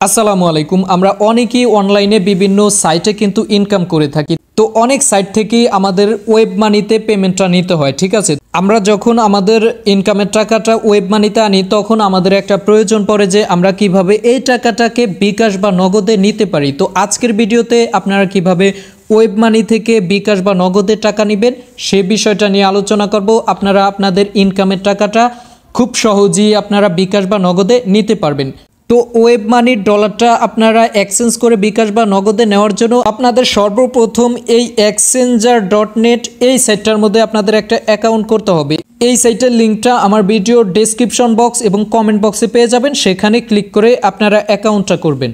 আসসালামু আলাইকুম। আমরা অনেকেই অনলাইনে বিভিন্ন সাইটে কিন্তু ইনকাম করে থাকি। তো অনেক সাইট থেকে আমাদের ওয়েব মানিতে পেমেন্টটা নিতে হয়, ঠিক আছে। আমরা যখন আমাদের ইনকামের টাকাটা ওয়েব মানিতে আনি তখন আমাদের একটা প্রয়োজন পড়ে যে আমরা কিভাবে এই টাকাটাকে বিকাশ বা নগদে নিতে পারি। তো আজকের ভিডিওতে আপনারা কিভাবে ওয়েব মানি থেকে বিকাশ বা নগদে টাকা নেবেন সে বিষয়টা নিয়ে আলোচনা করব। আপনারা আপনাদের ইনকামের টাকাটা খুব সহজেই আপনারা বিকাশ বা নগদে নিতে পারবেন। তো ওয়েব মানির ডলারটা আপনারা এক্সচেঞ্জ করে বিকাশ বা নগদে নেওয়ার জন্য আপনাদের সর্বপ্রথম এই exchanger.net এই সাইটটার মধ্যে আপনাদের একটা অ্যাকাউন্ট করতে হবে। এই সাইটের লিঙ্কটা আমার ভিডিওর ডেসক্রিপশন বক্স এবং কমেন্ট বক্সে পেয়ে যাবেন, সেখানে ক্লিক করে আপনারা অ্যাকাউন্টটা করবেন।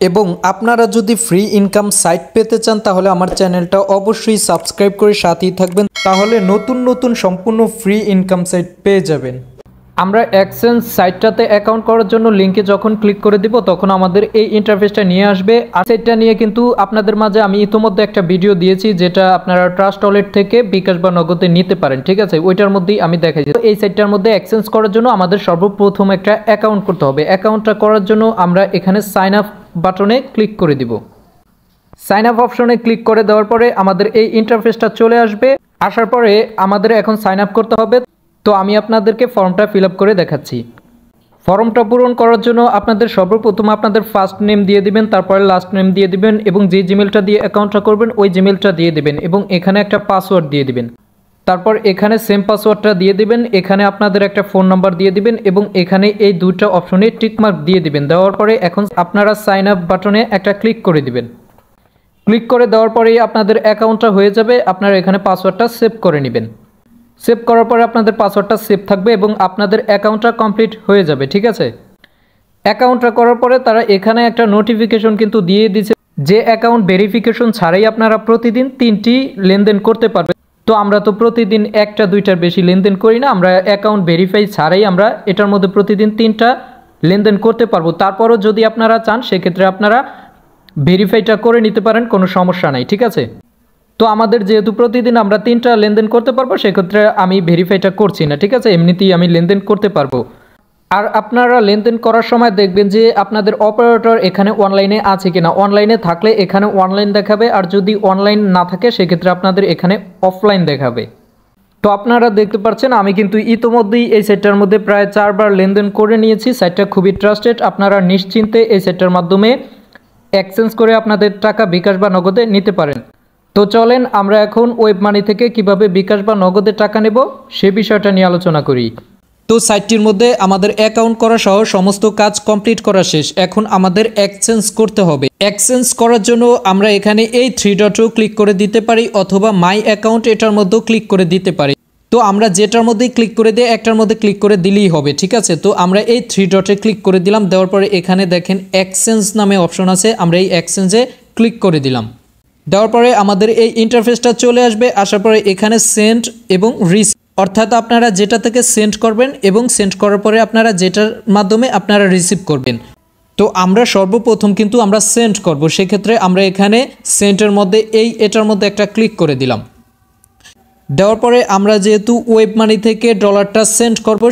এবং আপনারা যদি ফ্রি ইনকাম সাইট পেতে চান তাহলে আমার চ্যানেলটা অবশ্যই সাবস্ক্রাইব করে সাথেই থাকবেন, তাহলে নতুন নতুন সম্পূর্ণ ফ্রি ইনকাম সাইট পেয়ে যাবেন। আমরা এক্সচেঞ্জ সাইটটাতে অ্যাকাউন্ট করার জন্য লিঙ্কে যখন ক্লিক করে দিব তখন আমাদের এই ইন্টারফেসটা নিয়ে আসবে। আর সাইটটা নিয়ে কিন্তু আপনাদের মাঝে আমি ইতিমধ্যে একটা ভিডিও দিয়েছি যেটা আপনারা ট্রাস্ট ওয়ালেট থেকে বিকাশ বা নগদে নিতে পারেন, ঠিক আছে। ওইটার মধ্যেই আমি দেখাইছি। তো এই সাইটটার মধ্যে এক্সচেঞ্জ করার জন্য আমাদের সর্বপ্রথম একটা অ্যাকাউন্ট করতে হবে। অ্যাকাউন্টটা করার জন্য আমরা এখানে সাইন আপ বাটনে ক্লিক করে দিব। সাইন আপ অপশনে ক্লিক করে দেওয়ার পরে আমাদের এই ইন্টারফেসটা চলে আসবে। আসার পরে আমাদের এখন সাইন আপ করতে হবে। তো আমি আপনাদেরকে ফর্মটা ফিল আপ করে দেখাচ্ছি। ফর্মটা পূরণ করার জন্য আপনাদের সর্বপ্রথম আপনাদের ফার্স্ট নেম দিয়ে দিবেন, তারপরে লাস্ট নেম দিয়ে দিবেন এবং যে জিমেলটা দিয়ে অ্যাকাউন্টটা করবেন ওই জিমেলটা দিয়ে দিবেন এবং এখানে একটা পাসওয়ার্ড দিয়ে দিবেন। তারপর এখানে সেম পাসওয়ার্ডটা দিয়ে দিবেন, এখানে আপনাদের একটা ফোন নাম্বার দিয়ে দিবেন এবং এখানে এই দুইটা অপশনে টিকমার্ক দিয়ে দিবেন। দেওয়ার পরে এখন আপনারা সাইন আপ বাটনে একটা ক্লিক করে দিবেন। ক্লিক করে দেওয়ার পরেই আপনাদের অ্যাকাউন্টটা হয়ে যাবে। আপনারা এখানে পাসওয়ার্ডটা সেভ করে নেবেন। সেভ করার পরে আপনাদের পাসওয়ার্ডটা সেভ থাকবে এবং আপনাদের অ্যাকাউন্টটা কমপ্লিট হয়ে যাবে, ঠিক আছে। অ্যাকাউন্টটা করার পরে তারা এখানে একটা নোটিফিকেশন কিন্তু দিয়ে দিয়েছে যে অ্যাকাউন্ট ভেরিফিকেশন ছাড়াই আপনারা প্রতিদিন 3টি লেনদেন করতে পারবেন। তো আমরা তো প্রতিদিন একটা দুইটার বেশি লেনদেন করি না, আমরা অ্যাকাউন্ট ভেরিফাই ছাড়াই আমরা এটার মধ্যে প্রতিদিন 3টা লেনদেন করতে পারবো। তারপরও যদি আপনারা চান সেক্ষেত্রে আপনারা ভেরিফাইটা করে নিতে পারেন, কোনো সমস্যা নাই, ঠিক আছে। তো আমাদের যেহেতু প্রতিদিন আমরা 3টা লেনদেন করতে পারবো সেক্ষেত্রে আমি ভেরিফাইটা করছি না, ঠিক আছে। এমনিতেই আমি লেনদেন করতে পারবো। আর আপনারা লেনদেন করার সময় দেখবেন যে আপনাদের অপারেটর এখানে অনলাইনে আছে কিনা। অনলাইনে থাকলে এখানে অনলাইন দেখাবে, আর যদি অনলাইন না থাকে সেক্ষেত্রে আপনাদের এখানে অফলাইন দেখাবে। তো আপনারা দেখতে পাচ্ছেন আমি কিন্তু ইতিমধ্যেই এই সাইটটার মধ্যে প্রায় 4বার লেনদেন করে নিয়েছি। সাইটটা খুবই ট্রাস্টেড, আপনারা নিশ্চিন্তে এই সাইটটার মাধ্যমে এক্সচেঞ্জ করে আপনাদের টাকা বিকাশ বা নগদে নিতে পারেন। তো চলেন আমরা এখন ওয়েব মানি থেকে কিভাবে বিকাশ বা নগদে টাকা নেব সে বিষয়টা নিয়ে আলোচনা করি। তো সাইটটির মধ্যে আমাদের অ্যাকাউন্ট করা সহ সমস্ত কাজ কমপ্লিট করা শেষ। এখন আমাদের এক্সচেঞ্জ করতে হবে। এক্সচেঞ্জ করার জন্য আমরা এখানে এই 3 ডটও ক্লিক করে দিতে পারি অথবা মাই অ্যাকাউন্ট এটার মধ্যেও ক্লিক করে দিতে পারি। তো আমরা যেটার মধ্যেই ক্লিক করে দিয়ে একটার মধ্যে ক্লিক করে দিলেই হবে, ঠিক আছে। তো আমরা এই 3 ডটে ক্লিক করে দিলাম। দেওয়ার পরে এখানে দেখেন এক্সচেঞ্জ নামে অপশন আছে, আমরা এই এক্সচেঞ্জে ক্লিক করে দিলাম। দেওয়ার পরে আমাদের এই ইন্টারফেসটা চলে আসবে। আসার পরে এখানে সেন্ড এবং রিসিভ, অর্থাৎ আপনারা যেটা থেকে সেন্ড করবেন এবং সেন্ড করার পরে আপনারা যেটার মাধ্যমে আপনারা রিসিভ করবেন। তো আমরা সর্বপ্রথম কিন্তু আমরা সেন্ড করব, সেক্ষেত্রে আমরা এখানে সেন্ডের মধ্যে এটার মধ্যে একটা ক্লিক করে দিলাম। দেওয়ার পরে আমরা যেহেতু ওয়েব মানি থেকে ডলারটা সেন্ড করব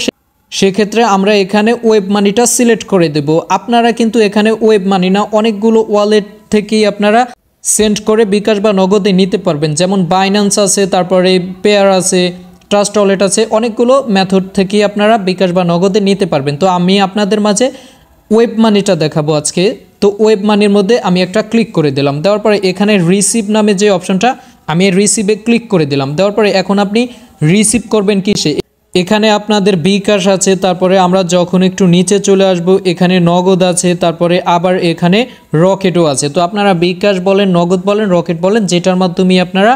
সেক্ষেত্রে আমরা এখানে ওয়েব মানিটা সিলেক্ট করে দেব। আপনারা কিন্তু এখানে ওয়েব মানি না অনেকগুলো ওয়ালেট থেকেই আপনারা সেন্ড করে বিকাশ বা নগদে নিতে পারবেন, যেমন বাইন্যান্স আছে, তারপরে পেয়ার আছে, ট্রাস্ট ওয়ালেট আছে, অনেকগুলো মেথড থেকেই আপনারা বিকাশ বা নগদে নিতে পারবেন। তো আমি আপনাদের মাঝে ওয়েব মানিটা দেখাবো আজকে। তো ওয়েব মানির মধ্যে আমি একটা ক্লিক করে দিলাম। দেওয়ার পরে এখানে রিসিভ নামে যে অপশনটা আমি রিসিভে ক্লিক করে দিলাম। দেওয়ার পরে এখন আপনি রিসিভ করবেন কিসে, এখানে আপনাদের বিকাশ আছে, তারপরে আমরা যখন একটু নিচে চলে আসব এখানে নগদ আছে, তারপরে আবার এখানে রকেটও আছে। তো আপনারা বিকাশ বলেন, নগদ বলেন, রকেট বলেন, যেটার মাধ্যমে আপনারা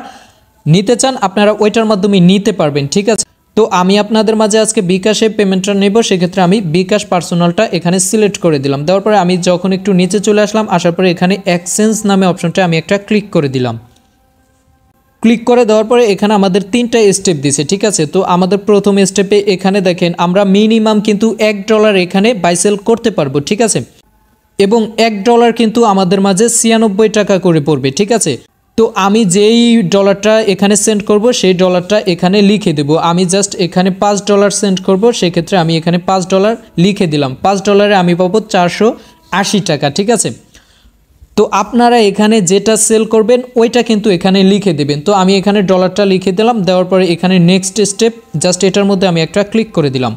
নিতে চান আপনারা ওইটার মাধ্যমে নিতে পারবেন, ঠিক আছে। তো আমি আপনাদের মাঝে আজকে বিকাশে পেমেন্টটা নেব, সেক্ষেত্রে আমি বিকাশ পার্সোনালটা এখানে সিলেক্ট করে দিলাম। দেওয়ার পরে আমি যখন একটু নিচে চলে আসলাম, আসার পরে এখানে এক্সচেঞ্জ নামে অপশনটা আমি একটা ক্লিক করে দিলাম। ক্লিক করে দেওয়ার পরে এখানে আমাদের 3টা স্টেপ দিছে, ঠিক আছে। তো আমাদের প্রথম স্টেপে এখানে দেখেন আমরা মিনিমাম কিন্তু $1 এখানে বাই সেল করতে পারবো, ঠিক আছে। এবং $1 কিন্তু আমাদের মাঝে 96 টাকা করে পড়বে, ঠিক আছে। তো আমি যেই ডলারটা এখানে সেন্ড করব সেই ডলারটা এখানে লিখে দেব। আমি জাস্ট এখানে $5 সেন্ড করব, সেক্ষেত্রে আমি এখানে $5 লিখে দিলাম। $5 আমি পাবো 80 টাকা, ঠিক আছে। তো আপনারা এখানে যেটা সেল করবেন ওইটা কিন্তু এখানে লিখে দেবেন। তো আমি এখানে ডলারটা লিখে দিলাম, দেওয়ার পরে এখানে নেক্সট স্টেপ জাস্ট এটার মধ্যে আমি একটা ক্লিক করে দিলাম।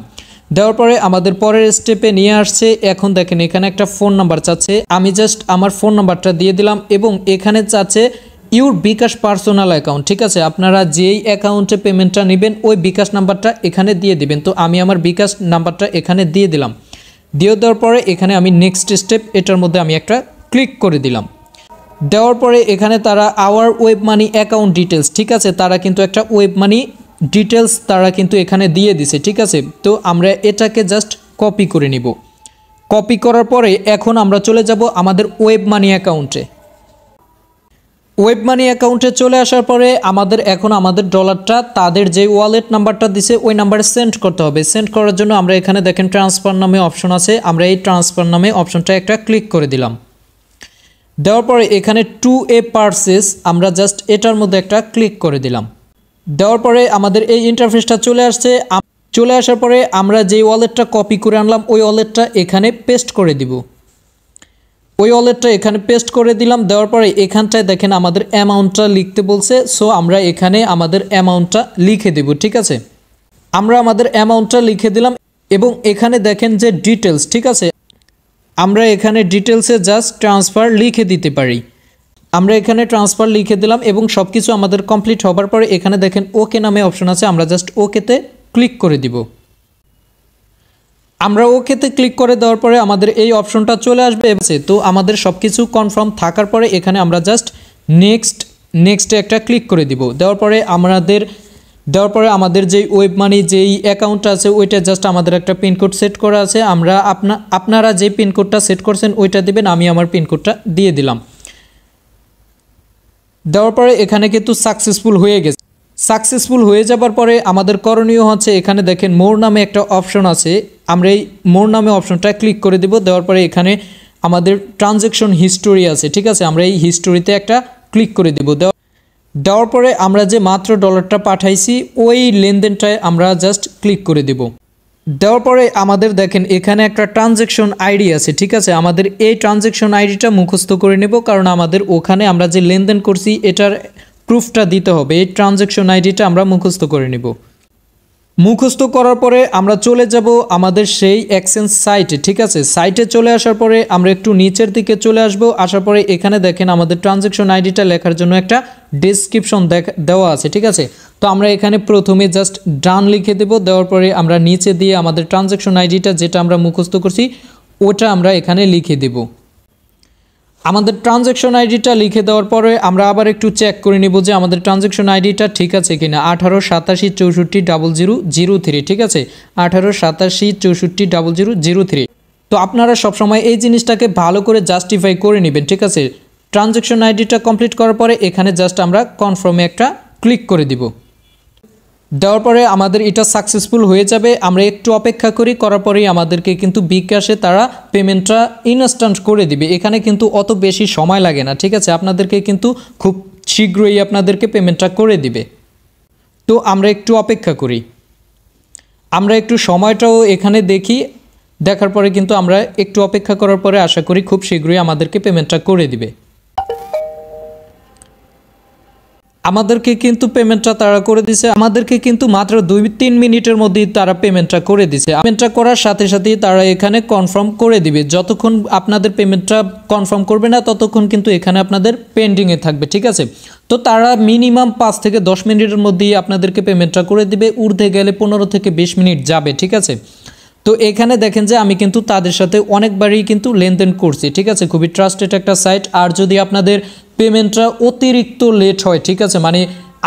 দেওয়ার পরে আমাদের পরের স্টেপে নিয়ে আসছে। এখন দেখেন এখানে একটা ফোন নাম্বার চাচ্ছে, আমি জাস্ট আমার ফোন নাম্বারটা দিয়ে দিলাম এবং এখানে চাচ্ছে ইউর বিকাশ পার্সোনাল অ্যাকাউন্ট, ঠিক আছে। আপনারা যেই অ্যাকাউন্টে পেমেন্টটা নেবেন ওই বিকাশ নাম্বারটা এখানে দিয়ে দিবেন। তো আমি আমার বিকাশ নাম্বারটা এখানে দিয়ে দিলাম। দিয়ে দেওয়ার পরে এখানে আমি নেক্সট স্টেপ এটার মধ্যে আমি একটা ক্লিক করে দিলাম। দেওয়ার পরে এখানে তারা our web money account details, ঠিক আছে, তারা কিন্তু একটা ওয়েব মানি ডিটেলস তারা কিন্তু এখানে দিয়ে দিছে, ঠিক আছে। তো আমরা এটাকে জাস্ট কপি করে নিব। কপি করার পরে এখন আমরা চলে যাব আমাদের ওয়েব মানি অ্যাকাউন্টে। ওয়েব মানি অ্যাকাউন্টে চলে আসার পরে এখন আমাদের ডলারটা তাদের যে ওয়ালেট নাম্বারটা দিছে ওই নাম্বারে সেন্ড করতে হবে। সেন্ড করার জন্য আমরা এখানে দেখেন ট্রান্সফার নামে অপশন আছে, আমরা এই ট্রান্সফার নামে অপশনটা একটা ক্লিক করে দিলাম। দেওয়ার পরে এখানে টু এ পারচেস আমরা জাস্ট এটার মধ্যে একটা ক্লিক করে দিলাম। দেওয়ার পরে আমাদের এই ইন্টারফেসটা চলে আসছে। চলে আসার পরে আমরা যেই ওয়ালেটটা কপি করে আনলাম ওই ওয়ালেটটা এখানে পেস্ট করে দিব। ওই ওয়ালেটটা এখানে পেস্ট করে দিলাম। দেওয়ার পরে এখানটায় দেখেন আমাদের অ্যামাউন্টটা লিখতে বলছে, সো আমরা এখানে আমাদের অ্যামাউন্টটা লিখে দেব, ঠিক আছে। আমরা আমাদের অ্যামাউন্টটা লিখে দিলাম এবং এখানে দেখেন যে ডিটেলস, ঠিক আছে, আমরা এখানে ডিটেলসে জাস্ট ট্রান্সফার লিখে দিতে পারি। আমরা এখানে ট্রান্সফার লিখে দিলাম এবং সব কিছু আমাদের কমপ্লিট হবার পরে এখানে দেখেন ওকে নামে অপশন আছে, আমরা জাস্ট ওকেতে ক্লিক করে দিব। আমরা ওকেতে ক্লিক করে দেওয়ার পরে আমাদের এই অপশনটা চলে আসবে। তো আমাদের সব কিছু কনফার্ম থাকার পরে এখানে আমরা জাস্ট নেক্সটে একটা ক্লিক করে দিব। দেওয়ার পরে আমাদের যেই ওয়েব মানি যেই অ্যাকাউন্টটা আছে ওইটা জাস্ট আমাদের একটা পিনকোড সেট করা আছে, আমরা আপনারা যে পিনকোডটা সেট করছেন ওইটা দিবেন। আমি আমার পিনকোডটা দিয়ে দিলাম। দেওয়ার পরে এখানে কিন্তু সাকসেসফুল হয়ে গেছে। সাকসেসফুল হয়ে যাবার পরে আমাদের করণীয় হচ্ছে এখানে দেখেন মোর নামে একটা অপশন আছে, আমরা এই মোর নামে অপশনটা ক্লিক করে দিব। দেওয়ার পরে এখানে আমাদের ট্রানজ্যাকশন হিস্টোরি আছে, ঠিক আছে, আমরা এই হিস্টোরিতে একটা ক্লিক করে দিব। দেওয়ার পরে আমরা যে মাত্র ডলারটা পাঠাইছি ওই লেনদেনটায় আমরা জাস্ট ক্লিক করে দেব। দেওয়ার পরে আমাদের দেখেন এখানে একটা ট্রানজ্যাকশন আইডি আছে, ঠিক আছে, আমাদের এই ট্রানজ্যাকশন আইডিটা মুখস্থ করে নেব, কারণ আমাদের ওখানে আমরা যে লেনদেন করছি এটার প্রুফটা দিতে হবে। এই ট্রানজ্যাকশন আইডিটা আমরা মুখস্থ করে নেব। মুখস্থ করার পরে আমরা চলে যাব আমাদের সেই এক্সচেঞ্জ সাইটে, ঠিক আছে। সাইটে চলে আসার পরে আমরা একটু নিচের দিকে চলে আসব। আসার পরে এখানে দেখেন আমাদের ট্রানজ্যাকশন আইডিটা লেখার জন্য একটা ডেসক্রিপশন দেওয়া আছে, ঠিক আছে। তো আমরা এখানে প্রথমে জাস্ট ডান লিখে দেব। দেওয়ার পরে আমরা নিচে দিয়ে আমাদের ট্রানজ্যাকশন আইডিটা যেটা আমরা মুখস্থ করছি ওটা আমরা এখানে লিখে দেব। আমাদের ট্রানজ্যাকশন আইডিটা লিখে দেওয়ার পরে আমরা আবার একটু চেক করে নিব যে আমাদের ট্রানজ্যাকশন আইডিটা ঠিক আছে কিনা। 1887640003, ঠিক আছে, 1887640003। তো আপনারা সবসময় এই জিনিসটাকে ভালো করে জাস্টিফাই করে নেবেন, ঠিক আছে। ট্রানজ্যাকশন আইডিটা কমপ্লিট করার পরে এখানে জাস্ট আমরা কনফার্মে একটা ক্লিক করে দিব। দেওয়ার পরে আমাদের এটা সাকসেসফুল হয়ে যাবে। আমরা একটু অপেক্ষা করার পরেই আমাদেরকে কিন্তু বিকাশে তারা পেমেন্টটা ইনস্ট্যান্ট করে দিবে। এখানে কিন্তু অত বেশি সময় লাগে না, ঠিক আছে, আপনাদেরকে কিন্তু খুব শীঘ্রই আপনাদেরকে পেমেন্টটা করে দিবে। তো আমরা একটু অপেক্ষা করি, আমরা একটু সময়টাও এখানে দেখি। দেখার পরে কিন্তু আমরা একটু অপেক্ষা করার পরে আশা করি খুব শীঘ্রই আমাদেরকে পেমেন্টটা করে দিবে। আমাদেরকে কিন্তু পেমেন্টটা তারা করে দিছে, আমাদেরকে কিন্তু মাত্র 2-3 মিনিটের মধ্যেই তারা পেমেন্টটা করে দিছে। পেমেন্টটা করার সাথে সাথেই তারা এখানে কনফার্ম করে দিবে। যতক্ষণ আপনাদের পেমেন্টটা কনফার্ম করবে না ততক্ষণ কিন্তু এখানে আপনাদের পেন্ডিংয়ে থাকবে, ঠিক আছে। তো তারা মিনিমাম 5 থেকে 10 মিনিটের মধ্যেই আপনাদেরকে পেমেন্টটা করে দিবে। ঊর্ধ্বে গেলে 15 থেকে 20 মিনিট যাবে, ঠিক আছে। তো এখানে দেখেন যে আমি কিন্তু তাদের সাথে অনেকবারই কিন্তু লেনদেন করছি, ঠিক আছে, খুবই ট্রাস্টেড একটা সাইট। আর যদি আপনাদের পেমেন্টটা অতিরিক্ত লেট হয়, ঠিক আছে, মানে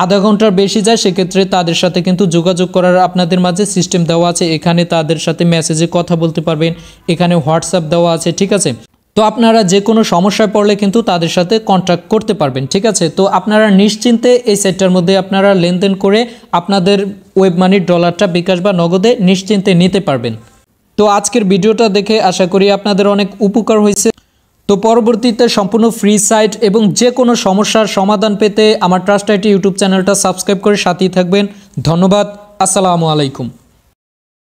আধা ঘন্টার বেশি যায়, সেক্ষেত্রে তাদের সাথে কিন্তু যোগাযোগ করার আপনাদের মাঝে সিস্টেম দেওয়া আছে। এখানে তাদের সাথে মেসেজে কথা বলতে পারবেন, এখানে হোয়াটসঅ্যাপ দেওয়া আছে, ঠিক আছে। তো আপনারা যে কোনো সমস্যায় পড়লে কিন্তু তাদের সাথে কন্ট্যাক্ট করতে পারবেন, ঠিক আছে। তো আপনারা নিশ্চিন্তে এই সাইটটার মধ্যে আপনারা লেনদেন করে আপনাদের ওয়েব মানির ডলারটা বিকাশ বা নগদে নিশ্চিন্তে নিতে পারবেন। তো আজকের ভিডিওটা দেখে আশা করি আপনাদের অনেক উপকার হয়েছে। তো পরবর্তীতে সম্পূর্ণ ফ্রি সাইট এবং যে কোনো সমস্যার সমাধান পেতে আমার ট্রাস্ট আইটি ইউটিউব চ্যানেলটা সাবস্ক্রাইব করে সাথেই থাকবেন। ধন্যবাদ। আসসালামু আলাইকুম।